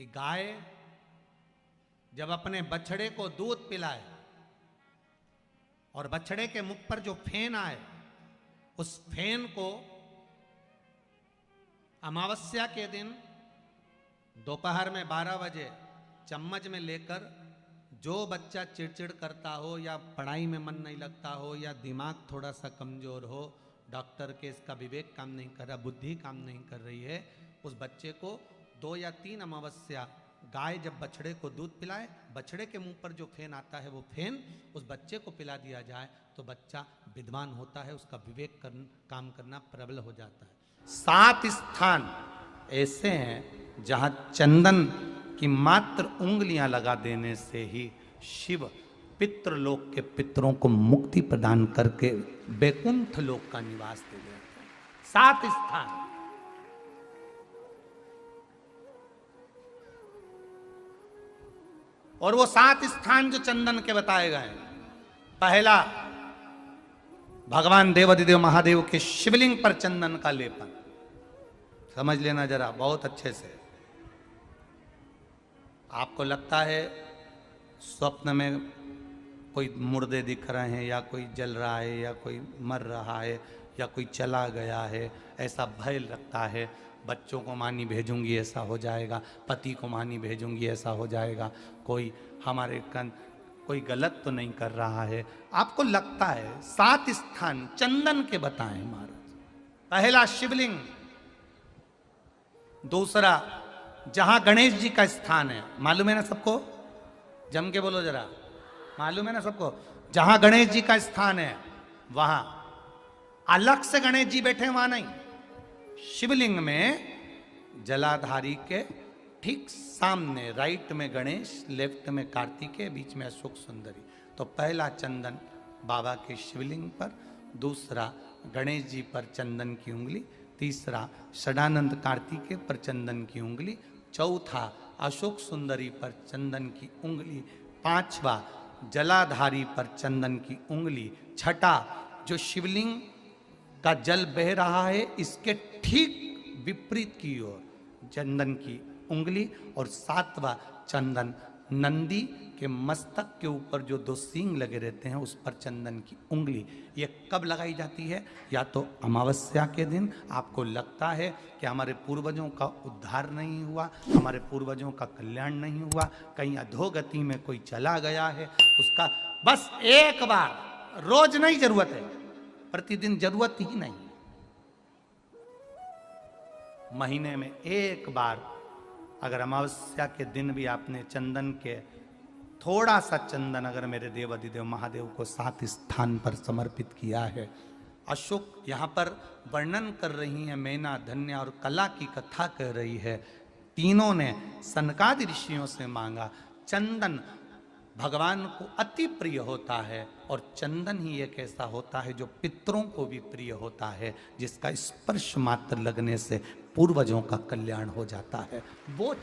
कि गाय जब अपने बछड़े को दूध पिलाए और बछड़े के मुख पर जो फेन आए, उस फेन को अमावस्या के दिन दोपहर में 12 बजे चम्मच में लेकर जो बच्चा चिड़चिड़ करता हो या पढ़ाई में मन नहीं लगता हो या दिमाग थोड़ा सा कमजोर हो, डॉक्टर के इसका विवेक काम नहीं कर रहा, बुद्धि काम नहीं कर रही है, उस बच्चे को 2 या 3 अमावस्या गाय जब बछड़े को दूध पिलाए, बछड़े के मुंह पर जो फेन आता है वो फेन उस बच्चे को पिला दिया जाए तो बच्चा विद्वान होता है, उसका विवेक काम करना प्रबल हो जाता है। 7 स्थान ऐसे हैं जहां चंदन की मात्र उंगलियां लगा देने से ही शिव पितृलोक के पितरों को मुक्ति प्रदान करके वैकुंठ लोक का निवास दे देते हैं। 7 स्थान। और वो 7 स्थान जो चंदन के बताए गए, पहला भगवान देवाधिदेव महादेव के शिवलिंग पर चंदन का लेपन। समझ लेना जरा बहुत अच्छे से। आपको लगता है स्वप्न में कोई मुर्दे दिख रहे हैं या कोई जल रहा है या कोई मर रहा है या कोई चला गया है, ऐसा भय लगता है। बच्चों को मानी भेजूंगी ऐसा हो जाएगा, पति को मानी भेजूंगी ऐसा हो जाएगा, कोई हमारे कोई गलत तो नहीं कर रहा है, आपको लगता है। 7 स्थान चंदन के बताएं महाराज। पहला शिवलिंग, दूसरा जहां गणेश जी का स्थान है, मालूम है ना सबको, जम के बोलो जरा, मालूम है ना सबको, जहां गणेश जी का स्थान है वहां अलग से गणेश जी बैठे, वहां नहीं, शिवलिंग में जलाधारी के ठीक सामने, राइट में गणेश, लेफ्ट में कार्तिकेय, बीच में अशोक सुंदरी। तो पहला चंदन बाबा के शिवलिंग पर, दूसरा गणेश जी पर चंदन की उंगली, तीसरा षडानंद कार्तिकेय पर चंदन की उंगली, चौथा अशोक सुंदरी पर चंदन की उंगली, पांचवा जलाधारी पर चंदन की उंगली, छठा जो शिवलिंग का जल बह रहा है इसके ठीक विपरीत की ओर चंदन की उंगली, और 7वां चंदन नंदी के मस्तक के ऊपर जो 2 सींग लगे रहते हैं उस पर चंदन की उंगली। ये कब लगाई जाती है? या तो अमावस्या के दिन आपको लगता है कि हमारे पूर्वजों का उद्धार नहीं हुआ, हमारे पूर्वजों का कल्याण नहीं हुआ, कहीं अधोगति में कोई चला गया है, उसका बस एक बार, रोज नहीं जरूरत है, प्रतिदिन जरूरत ही नहीं, महीने में एक बार अगर अमावस्या के दिन भी आपने चंदन के थोड़ा सा चंदन अगर मेरे देवाधिदेव महादेव को 7 स्थान पर समर्पित किया है। अशोक यहाँ पर वर्णन कर रही है, मैना, धन्या और कला की कथा कह रही है। तीनों ने सनकादि ऋषियों से मांगा। चंदन भगवान को अति प्रिय होता है और चंदन ही एक ऐसा होता है जो पितरों को भी प्रिय होता है, जिसका स्पर्श मात्र लगने से पूर्वजों का कल्याण हो जाता है। वो